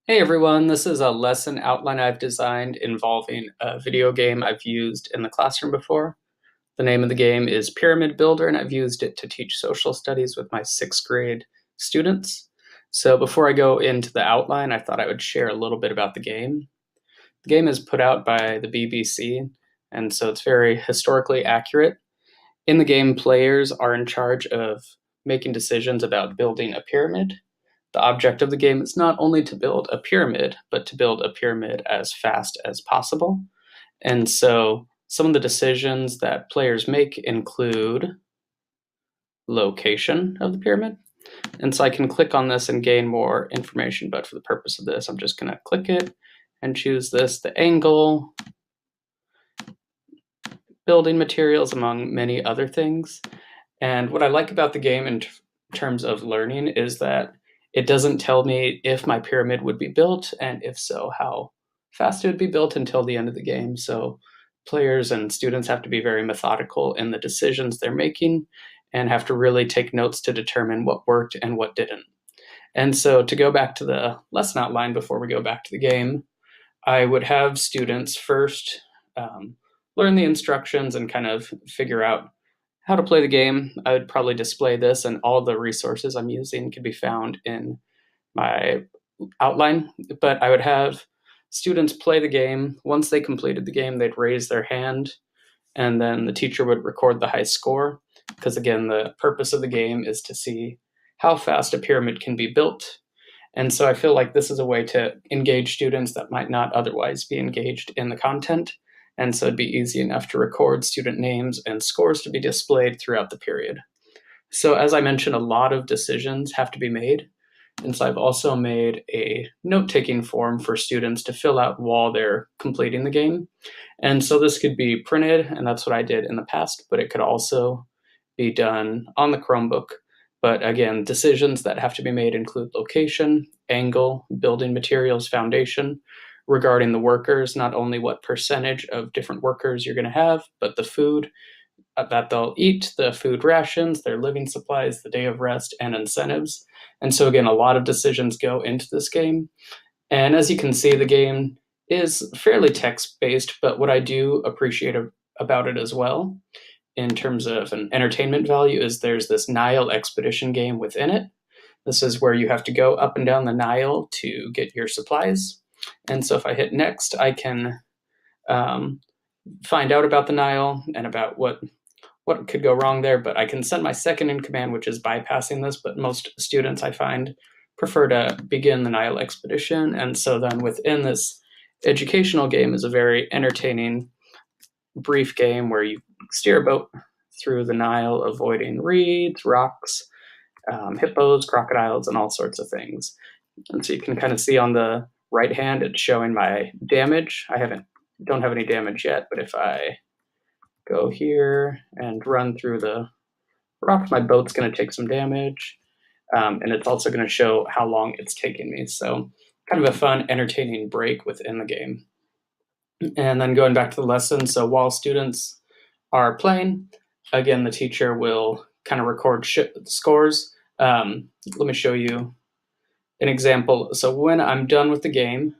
Hey everyone, this is a lesson outline I've designed involving a video game I've used in the classroom before. The name of the game is Pyramid Builder, and I've used it to teach social studies with my sixth grade students. So before I go into the outline, I thought I would share a little bit about the game. The game is put out by the BBC, and so it's very historically accurate. In the game, players are in charge of making decisions about building a pyramid. The object of the game is not only to build a pyramid, but to build a pyramid as fast as possible. And so some of the decisions that players make include location of the pyramid. And so I can click on this and gain more information, but for the purpose of this, I'm just going to click it and choose this, the angle, building materials, among many other things. And what I like about the game in terms of learning is that it doesn't tell me if my pyramid would be built, and if so, how fast it would be built until the end of the game. So players and students have to be very methodical in the decisions they're making and have to really take notes to determine what worked and what didn't. And so to go back to the lesson outline before we go back to the game, I would have students first learn the instructions and kind of figure out how to play the game. I would probably display this, and all the resources I'm using can be found in my outline. But I would have students play the game. Once they completed the game, they'd raise their hand, and then the teacher would record the high score. Because again, the purpose of the game is to see how fast a pyramid can be built. And so I feel like this is a way to engage students that might not otherwise be engaged in the content. And so it'd be easy enough to record student names and scores to be displayed throughout the period. So as I mentioned, a lot of decisions have to be made. And so I've also made a note-taking form for students to fill out while they're completing the game. And so this could be printed, and that's what I did in the past, but it could also be done on the Chromebook. But again, decisions that have to be made include location, angle, building materials, foundation, regarding the workers, not only what percentage of different workers you're going to have, but the food that they'll eat, the food rations, their living supplies, the day of rest, and incentives. And so, again, a lot of decisions go into this game. And as you can see, the game is fairly text based, but what I do appreciate about it as well, in terms of an entertainment value, is there's this Nile expedition game within it. This is where you have to go up and down the Nile to get your supplies. And so if I hit next, I can find out about the Nile and about what could go wrong there. But I can send my second in command, which is bypassing this. But most students, I find, prefer to begin the Nile expedition. And so then within this educational game is a very entertaining, brief game where you steer a boat through the Nile, avoiding reeds, rocks, hippos, crocodiles, and all sorts of things. And so you can kind of see on the right hand, it's showing my damage. Don't have any damage yet, but if I go here and run through the rock, my boat's going to take some damage. And it's also going to show how long it's taken me. So kind of a fun, entertaining break within the game. And then going back to the lesson, so while students are playing, again, the teacher will kind of record scores. Let me show you an example. So when I'm done with the game,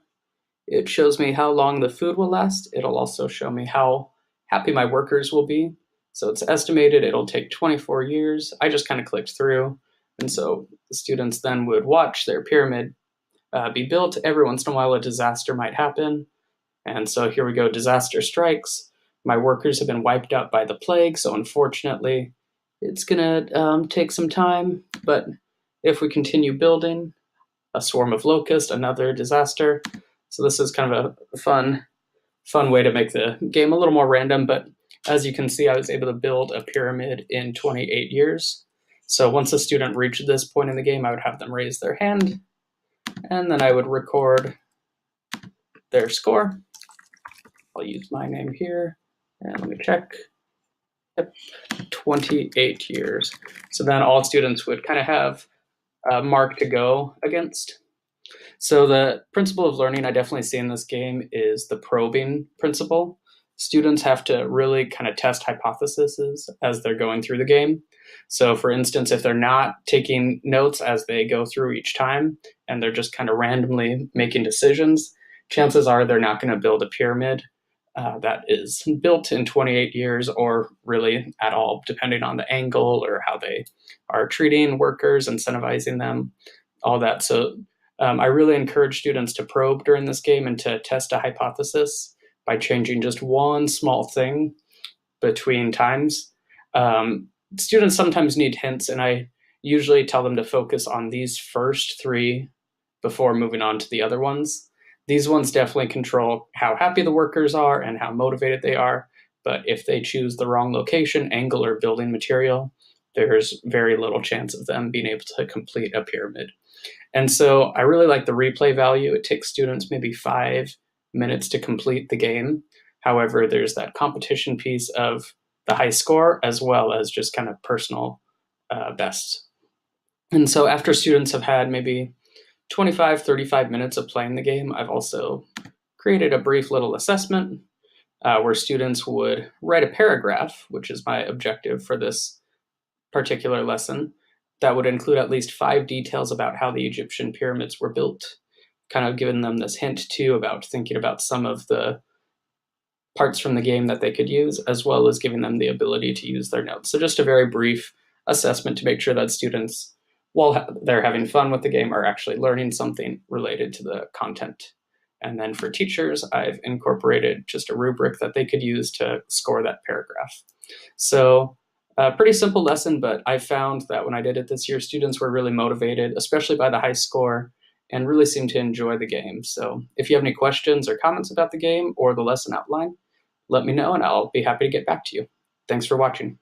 it shows me how long the food will last. It'll also show me how happy my workers will be. So it's estimated it'll take 24 years. I just kind of clicked through. And so the students then would watch their pyramid be built. Every once in a while, a disaster might happen. And so here we go, disaster strikes. My workers have been wiped out by the plague. So unfortunately, it's going to take some time. But if we continue building, a swarm of locusts, another disaster. So this is kind of a fun way to make the game a little more random. But as you can see, I was able to build a pyramid in 28 years. So once a student reached this point in the game, I would have them raise their hand, and then I would record their score. I'll use my name here, and let me check. Yep, 28 years. So then all students would kind of have a mark to go against. So the principle of learning I definitely see in this game is the probing principle. students have to really kind of test hypotheses as they're going through the game. So, for instance, if they're not taking notes as they go through each time and they're just kind of randomly making decisions, chances are they're not going to build a pyramid that is built in 28 years or really at all, depending on the angle or how they are treating workers, incentivizing them, all that. So I really encourage students to probe during this game and to test a hypothesis by changing just one small thing between times. Students sometimes need hints, and I usually tell them to focus on these first three before moving on to the other ones. These ones definitely control how happy the workers are and how motivated they are. But if they choose the wrong location, angle, or building material, there's very little chance of them being able to complete a pyramid. And so I really like the replay value. It takes students maybe 5 minutes to complete the game. However, there's that competition piece of the high score as well as just kind of personal best. And so after students have had maybe 25, 35 minutes of playing the game, I've also created a brief little assessment where students would write a paragraph, which is my objective for this particular lesson, that would include at least 5 details about how the Egyptian pyramids were built, kind of giving them this hint too about thinking about some of the parts from the game that they could use, as well as giving them the ability to use their notes. So just a very brief assessment to make sure that students, while they're having fun with the game, are actually learning something related to the content. And then for teachers, I've incorporated just a rubric that they could use to score that paragraph. So a pretty simple lesson, but I found that when I did it this year, students were really motivated, especially by the high score, and really seemed to enjoy the game. So if you have any questions or comments about the game or the lesson outline, let me know and I'll be happy to get back to you. Thanks for watching.